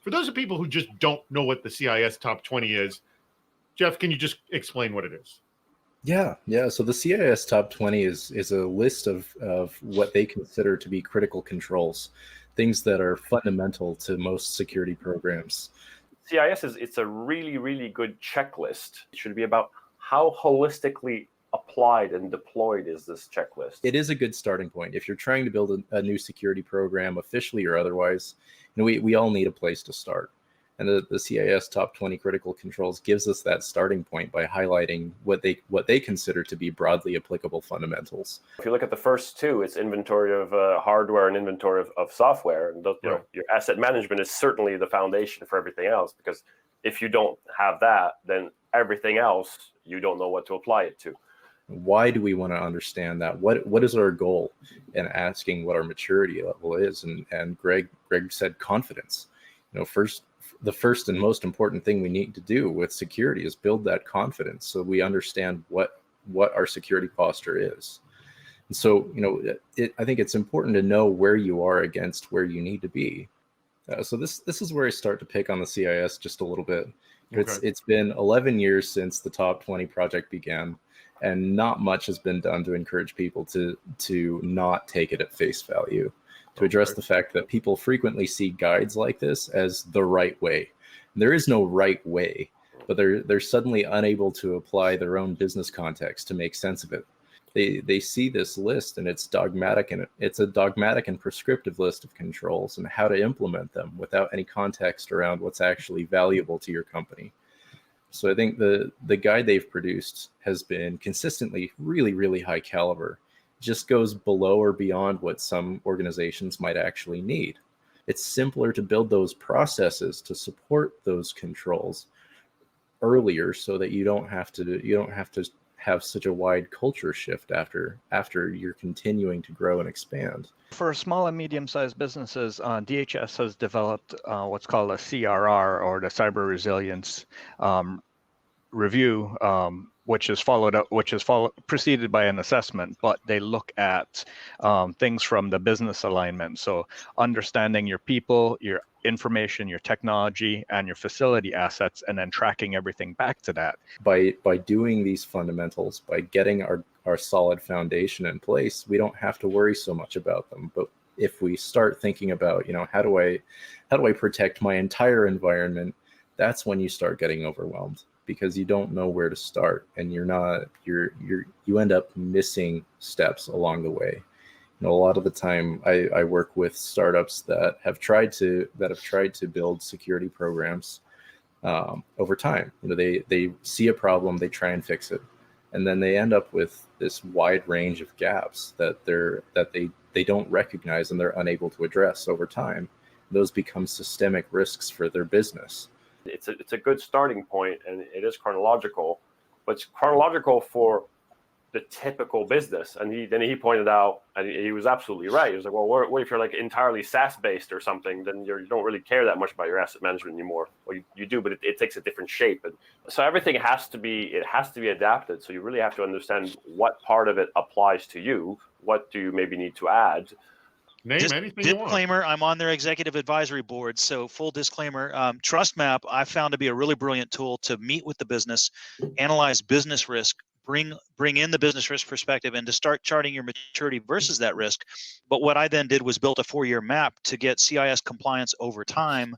For those of people who just don't know what the CIS Top 20 is, Jeff, can you just explain what it is? Yeah. So the CIS Top 20 is a list of what they consider to be critical controls, things that are fundamental to most security programs. CIS it's a really, really good checklist. It should be about how holistically applied and deployed is this checklist. It is a good starting point. If you're trying to build a new security program, officially or otherwise, we all need a place to start. And the CIS Top 20 critical controls gives us that starting point by highlighting what they consider to be broadly applicable fundamentals. If you look at the first two, it's inventory of hardware and inventory of software. And those, your asset management is certainly the foundation for everything else, because if you don't have that, then everything else, you don't know what to apply it to. Why do we want to understand that? What is our goal in asking what our maturity level is? And Greg said confidence. The first and most important thing we need to do with security is build that confidence so we understand what our security posture is. And so, I think it's important to know where you are against where you need to be. So this is where I start to pick on the CIS just a little bit. Okay. It's been 11 years since the Top 20 project began, and not much has been done to encourage people to not take it at face value, to address the fact that people frequently see guides like this as the right way. There is no right way, but they're suddenly unable to apply their own business context to make sense of it. They see this list and it's dogmatic, and it's a dogmatic and prescriptive list of controls and how to implement them without any context around what's actually valuable to your company. So I think the guide they've produced has been consistently really, really high caliber. Just goes below or beyond what some organizations might actually need. It's simpler to build those processes to support those controls earlier, so that you don't have to have such a wide culture shift after you're continuing to grow and expand. For small and medium-sized businesses, DHS has developed what's called a CRR, or the Cyber Resilience Review, which is preceded by an assessment, but they look at things from the business alignment. So understanding your people, your information, your technology, and your facility assets, and then tracking everything back to that. By doing these fundamentals, by getting our solid foundation in place, we don't have to worry so much about them. But if we start thinking about, how do I protect my entire environment, that's when you start getting overwhelmed, because you don't know where to start, and you end up missing steps along the way. A lot of the time I work with startups that have tried to build security programs over time. They see a problem, they try and fix it, and then they end up with this wide range of gaps that they don't recognize and they're unable to address over time. Those become systemic risks for their business. It's a good starting point, and it is chronological, but it's chronological for the typical business. And he pointed out, and he was absolutely right. He was like, well, what if you're like entirely SaaS based or something? Then you don't really care that much about your asset management anymore. Well, you do, but it takes a different shape. And so everything has to be adapted. So you really have to understand what part of it applies to you. What do you maybe need to add? Name anything you want. Disclaimer, I'm on their executive advisory board, so full disclaimer. TrustMap I found to be a really brilliant tool to meet with the business, analyze business risk, bring in the business risk perspective, and to start charting your maturity versus that risk. But what I then did was built a 4-year map to get CIS compliance over time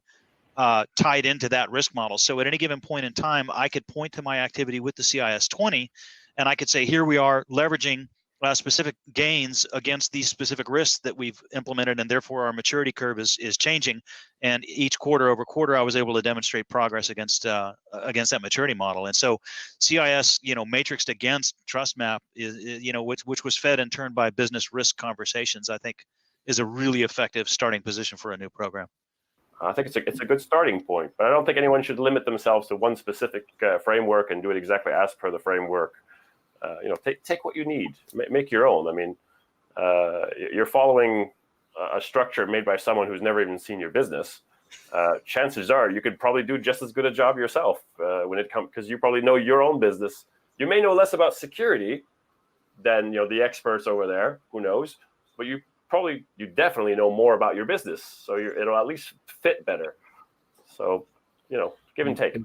tied into that risk model. So at any given point in time, I could point to my activity with the CIS 20, and I could say, here we are leveraging specific gains against these specific risks that we've implemented, and therefore our maturity curve is changing. And each quarter over quarter, I was able to demonstrate progress against that maturity model. And so CIS, matrixed against TrustMap is, which was fed in turn by business risk conversations, I think is a really effective starting position for a new program. I think it's a good starting point, but I don't think anyone should limit themselves to one specific framework and do it exactly as per the framework. Take what you need, make your own. I mean, you're following a structure made by someone who's never even seen your business. Chances are you could probably do just as good a job yourself when it comes, because you probably know your own business. You may know less about security than the experts over there. Who knows? But you definitely know more about your business, so it'll at least fit better. So, give and take.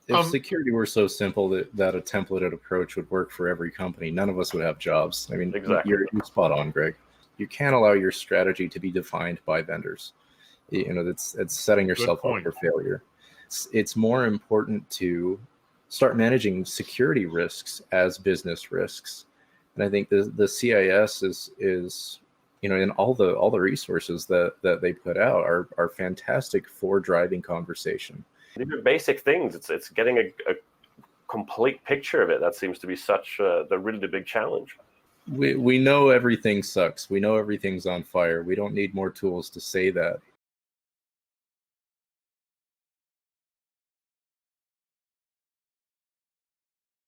If security were so simple that a templated approach would work for every company, none of us would have jobs. I mean, Exactly. you're spot on, Greg. You can't allow your strategy to be defined by vendors. It's setting yourself up for failure. It's more important to start managing security risks as business risks. And I think the CIS is and all the resources that they put out are fantastic for driving conversation. These are basic things. It's getting a complete picture of it. That seems to be such the big challenge. We know everything sucks. We know everything's on fire. We don't need more tools to say that.